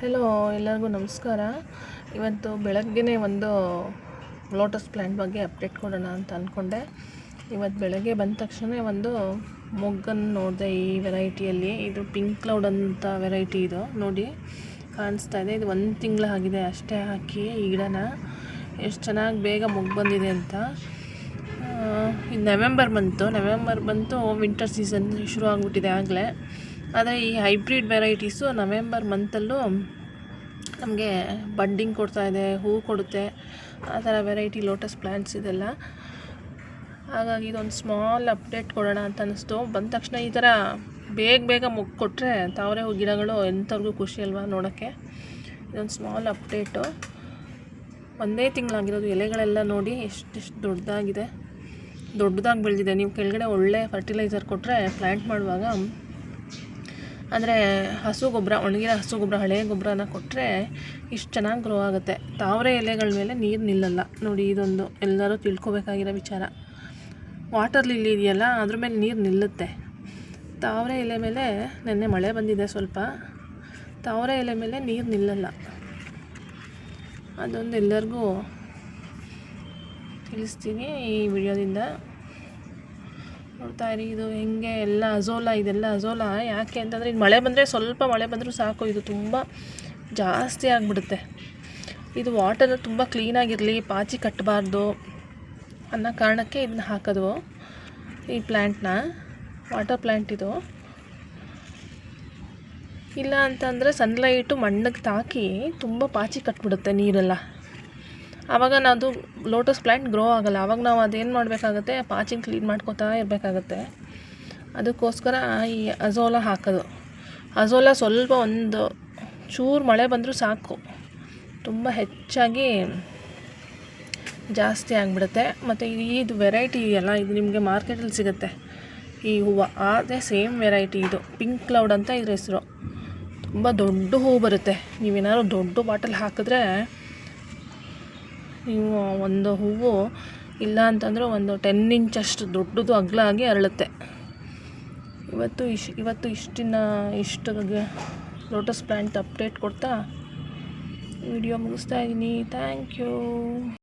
Hello, ಎಲ್ಲರಿಗೂ ನಮಸ್ಕಾರ. ಇವತ್ತು ಬೆಳಗ್ಗೆನೇ ಒಂದು ಲೋಟಸ್ ಪ್ಲ್ಯಾಂಟ್ ಬಗ್ಗೆ ಅಪ್ಡೇಟ್ ಕೊಡೋಣ ಅಂತ ಅಂದ್ಕೊಂಡೆ. ಇವತ್ತು ಬೆಳಗ್ಗೆ ಬಂದ ತಕ್ಷಣ ಒಂದು ಮೊಗ್ಗನ್ನು ನೋಡಿದೆ. ಈ ವೆರೈಟಿಯಲ್ಲಿ ಇದು ಪಿಂಕ್ ಕ್ಲೌಡ್ ಅಂತ ವೆರೈಟಿ. ಇದು ನೋಡಿ ಕಾಣಿಸ್ತಾ ಇದೆ. ಇದು 1 ತಿಂಗಳು ಆಗಿದೆ ಅಷ್ಟೇ ಹಾಕಿ ಈ ಗಿಡನ. ಎಷ್ಟು ಚೆನ್ನಾಗಿ ಬೇಗ ಮೊಗ್ಗು ಬಂದಿದೆ ಅಂತ. ಇದು ನವೆಂಬರ್ ಬಂತು, ವಿಂಟರ್ ಸೀಸನ್ ಶುರು ಆಗಿಬಿಟ್ಟಿದೆ ಆಗಲೇ. ಆದರೆ ಈ ಹೈಬ್ರಿಡ್ ವೆರೈಟೀಸು ನವೆಂಬರ್ ಮಂತಲ್ಲೂ ನಮಗೆ ಬಡ್ಡಿಂಗ್ ಕೊಡ್ತಾಯಿದೆ, ಹೂ ಕೊಡುತ್ತೆ. ಆ ಥರ ವೆರೈಟಿ ಲೋಟಸ್ ಪ್ಲ್ಯಾಂಟ್ಸ್ ಇದೆಲ್ಲ. ಹಾಗಾಗಿ ಇದೊಂದು ಸ್ಮಾಲ್ ಅಪ್ಡೇಟ್ ಕೊಡೋಣ ಅಂತ ಅನ್ನಿಸ್ತು. ಬಂದ ತಕ್ಷಣ ಈ ಥರ ಬೇಗ ಮೊಗ್ಗು ಕೊಟ್ಟರೆ ತಾವರೆ ಹೂ ಗಿಡಗಳು ಎಂಥವ್ರಿಗೂ ಖುಷಿ ಅಲ್ವಾ ನೋಡೋಕ್ಕೆ. ಇದೊಂದು ಸ್ಮಾಲ್ ಅಪ್ಡೇಟು. 1 ತಿಂಗಳಾಗಿರೋದು. ಎಲೆಗಳೆಲ್ಲ ನೋಡಿ ಎಷ್ಟು ದೊಡ್ಡದಾಗಿ ಬೆಳೆದಿದೆ. ನೀವು ಕೆಳಗಡೆ ಒಳ್ಳೆ ಫರ್ಟಿಲೈಸರ್ ಕೊಟ್ಟರೆ ಪ್ಲ್ಯಾಂಟ್ ಮಾಡುವಾಗ, ಅಂದರೆ ಹಸು ಗೊಬ್ಬರ, ಒಣಗಿರೋ ಹಸು ಗೊಬ್ಬರ, ಹಳೆ ಗೊಬ್ಬರನ ಕೊಟ್ಟರೆ ಇಷ್ಟು ಚೆನ್ನಾಗಿ ಗ್ರೋ ಆಗುತ್ತೆ. ತಾವರೆ ಎಲೆಗಳ ಮೇಲೆ ನೀರು ನಿಲ್ಲಲ್ಲ ನೋಡಿ. ಇದೊಂದು ಎಲ್ಲರೂ ತಿಳ್ಕೊಬೇಕಾಗಿರೋ ವಿಚಾರ. ವಾಟರ್ ಲಿಲ್ಲಿ ಇದೆಯಲ್ಲ, ಅದ್ರ ಮೇಲೆ ನೀರು ನಿಲ್ಲುತ್ತೆ. ತಾವರೆ ಎಲೆ ಮೇಲೆ ನೆನ್ನೆ ಮಳೆ ಬಂದಿದೆ ಸ್ವಲ್ಪ. ತಾವರೆ ಎಲೆ ಮೇಲೆ ನೀರು ನಿಲ್ಲಲ್ಲ. ಅದೊಂದು ಎಲ್ಲರಿಗೂ ತಿಳಿಸ್ತೀನಿ ಈ ವಿಡಿಯೋದಿಂದ. ನೋಡ್ತಾ ಇರಿ, ಇದು ಹೆಂಗೆ ಎಲ್ಲ ಇದೆಲ್ಲ ಅಜೋಲಾ. ಯಾಕೆ ಅಂತಂದರೆ ಇದು ಸ್ವಲ್ಪ ಮಳೆ ಬಂದರೂ ಸಾಕು, ಇದು ತುಂಬ ಜಾಸ್ತಿ ಆಗಿಬಿಡುತ್ತೆ. ಇದು ವಾಟರ್ ತುಂಬ ಕ್ಲೀನಾಗಿರಲಿ, ಪಾಚಿ ಕಟ್ಟಬಾರ್ದು ಅನ್ನೋ ಕಾರಣಕ್ಕೆ ಇದನ್ನ ಹಾಕೋದು. ಈ ಪ್ಲ್ಯಾಂಟ್ನ ವಾಟರ್ ಪ್ಲ್ಯಾಂಟ್ ಇದು. ಇಲ್ಲ ಅಂತಂದರೆ ಸನ್ಲೈಟು ಮಣ್ಣಿಗೆ ತಾಕಿ ತುಂಬ ಪಾಚಿ ಕಟ್ಬಿಡುತ್ತೆ ನೀರೆಲ್ಲ. ಆವಾಗ ಅದು ಲೋಟಸ್ ಪ್ಲ್ಯಾಂಟ್ ಗ್ರೋ ಆಗೋಲ್ಲ. ಆವಾಗ ನಾವು ಅದೇನು ಮಾಡಬೇಕಾಗತ್ತೆ, ಪಾಚಿನ ಕ್ಲೀನ್ ಮಾಡ್ಕೋತಾ ಇರಬೇಕಾಗತ್ತೆ. ಅದಕ್ಕೋಸ್ಕರ ಈ ಅಜೋಲಾ ಹಾಕೋದು. ಅಜೋಲಾ ಸ್ವಲ್ಪ ಒಂದು ಚೂರು ಮಳೆ ಬಂದರೂ ಸಾಕು, ತುಂಬ ಹೆಚ್ಚಾಗಿ ಜಾಸ್ತಿ ಆಗಿಬಿಡುತ್ತೆ. ಮತ್ತು ಇದು ವೆರೈಟಿ ಇದೆಯಲ್ಲ, ಇದು ನಿಮಗೆ ಮಾರ್ಕೆಟಲ್ಲಿ ಸಿಗುತ್ತೆ ಈ ಹೂವು. ಅದೇ ಸೇಮ್ ವೆರೈಟಿ ಇದು. ಪಿಂಕ್ ಕ್ಲೌಡ್ ಅಂತ ಇದ್ರ ಹೆಸರು. ತುಂಬ ದೊಡ್ಡ ಹೂವು ಬರುತ್ತೆ. ನೀವೇನಾದ್ರು ದೊಡ್ಡ ಬಾಟಲ್ ಹಾಕಿದ್ರೆ ನೀವು ಒಂದು ಹೂವು ಇಲ್ಲ ಅಂತಂದರೆ ಒಂದು 10 ಇಂಚಷ್ಟು ದೊಡ್ಡದು ಅಗಲ ಆಗಿ ಅರಳುತ್ತೆ. ಇವತ್ತು ಇಷ್ಟು ಲೋಟಸ್ ಪ್ಲ್ಯಾಂಟ್ ಅಪ್ಡೇಟ್ ಕೊಡ್ತಾ ವಿಡಿಯೋ ಮುಗಿಸ್ತಾ ಇದ್ದೀನಿ. Thank you.